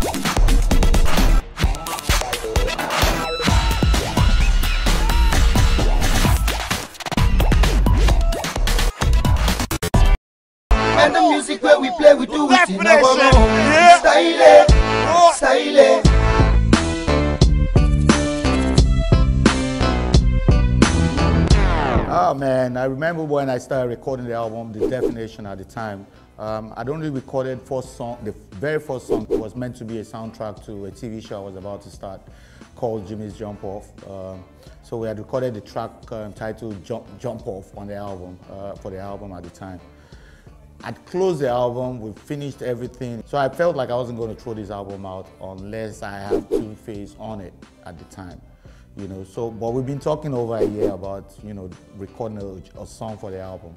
And the music where we play, we do it in our own. Stylee, Stylee. Oh man, I remember when I started recording the album, The Definition at the time. I'd only recorded first song. The very first song was meant to be a soundtrack to a TV show I was about to start called Jimmy's Jump Off. So we had recorded the track titled Jump Off on the album, for the album at the time. I'd closed the album, we finished everything. So I felt like I wasn't going to throw this album out unless I had Tuface on it at the time. You know, so, but we've been talking over a year about, you know, recording a song for the album.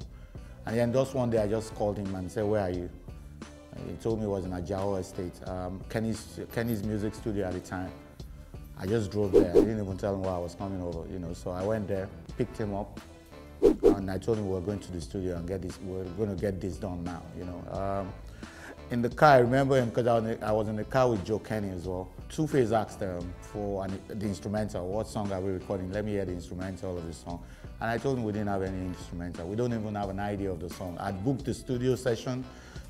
And then just one day I just called him and said, where are you? And he told me it was in Ajao Estate, Kenny's music studio at the time. I just drove there. I didn't even tell him why I was coming over, you know. So I went there, picked him up, and I told him we were going to the studio and we're going to get this done now, you know. In the car, I remember him because I was in the car with Joe Kenny as well. Tuface asked for the instrumental. What song are we recording? Let me hear the instrumental of the song. And I told him we didn't have any instrumental. We don't even have an idea of the song. I'd booked the studio session.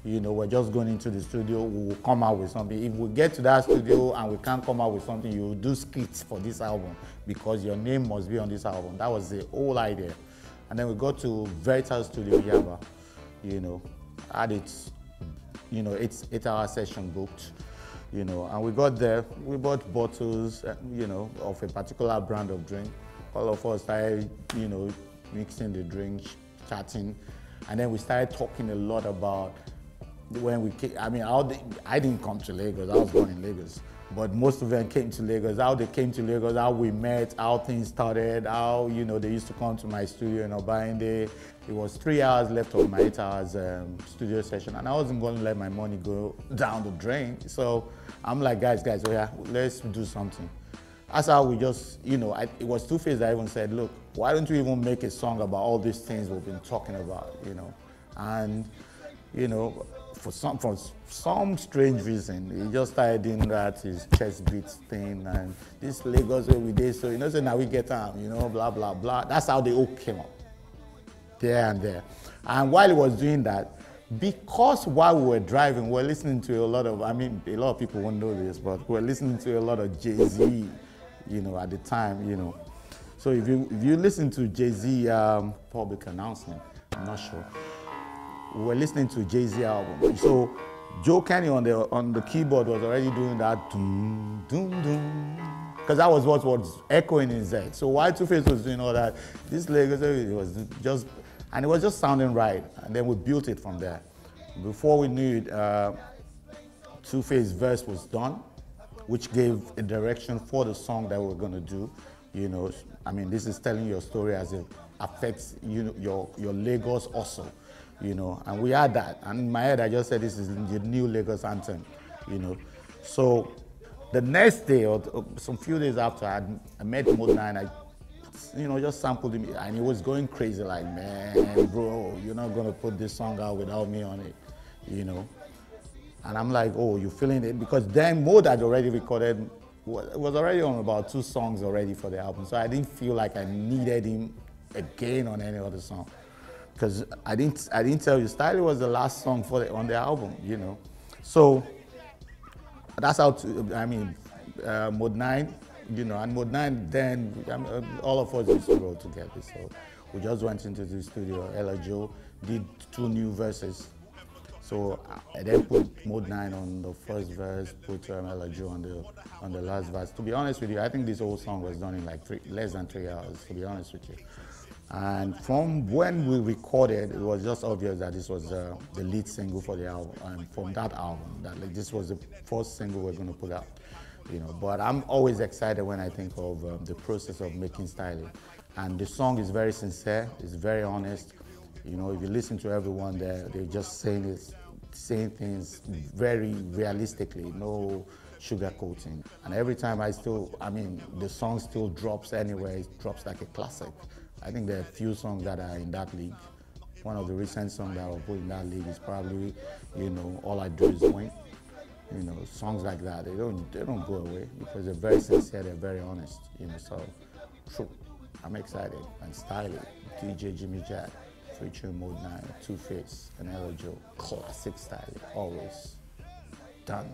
You know, we're just going into the studio. We will come out with something. If we get to that studio and we can't come out with something, you will do skits for this album because your name must be on this album. That was the whole idea. And then we got to Veritas Studio, Yaba. You know, had its, you know, 8-hour session booked, you know, and we got there, we bought bottles, you know, of a particular brand of drink. All of us started, you know, mixing the drink, chatting, and then we started talking a lot about when we came. I mean, I didn't come to Lagos, I was born in Lagos, but most of them came to Lagos, how they came to Lagos, how we met, how things started, how, you know, they used to come to my studio in Obainde. It was 3 hours left of my 8 hours studio session, and I wasn't going to let my money go down the drain. So I'm like, guys, oh yeah, let's do something. That's how we just, you know, it was Tuface that even said, look, why don't you even make a song about all these things we've been talking about, you know? And, you know, for some strange reason, he just started doing that, his chest beats thing, and this Lagos where we did, so, you know, so now we get you know, blah, blah, blah. That's how they all came up, there and there. And while he was doing that, because while we were driving, we were listening to a lot of, I mean, a lot of people won't know this, but we were listening to a lot of Jay-Z, you know, at the time, you know. So if you listen to Jay-Z public announcement, I'm not sure. We were listening to Jay-Z album. So Joe Kenny on the keyboard was already doing that doom, doom, doom. Because that was what was echoing in his head. So while Tuface was doing all that, this Lagos, it was just, and it was just sounding right. And then we built it from there. Before we knew it, Tuface's verse was done, which gave a direction for the song that we were going to do. You know, I mean, this is telling your story as it affects, you know, your Lagos also. You know, and we had that. And in my head, I just said, this is the new Lagos anthem, you know. So the next day, or some few days after, I met Mode 9, I, you know, just sampled him, and he was going crazy, like, man, bro, you're not gonna put this song out without me on it, you know. And I'm like, oh, you feeling it? Because then Mode had already recorded, was already on about 2 songs already for the album, so I didn't feel like I needed him again on any other song. Because I didn't tell you, Stylee was the last song on the album, you know. So that's how, Mode 9, you know, and Mode 9 then, all of us used to roll together. So we just went into the studio, Ella Joe, did 2 new verses. So I then put Mode 9 on the first verse, put Ella Joe on the last verse. To be honest with you, I think this whole song was done in like less than 3 hours, to be honest with you. And from when we recorded, it was just obvious that this was the lead single for the album, and from that album, that like, this was the first single we're going to put out, you know. But I'm always excited when I think of the process of making Stylee. And the song is very sincere, it's very honest. You know, if you listen to everyone there, they're just saying things very realistically, no sugarcoating. And every time the song still drops anyway, it drops like a classic. I think there are a few songs that are in that league. One of the recent songs that I will put in that league is probably, you know, All I Do Is Win. You know, songs like that, they don't go away because they're very sincere, they're very honest. You know, so true. I'm excited. And Stylee, DJ Jimmy Jatt, featuring Mode 9, Tuface, and Joe. Classic Stylee, always done.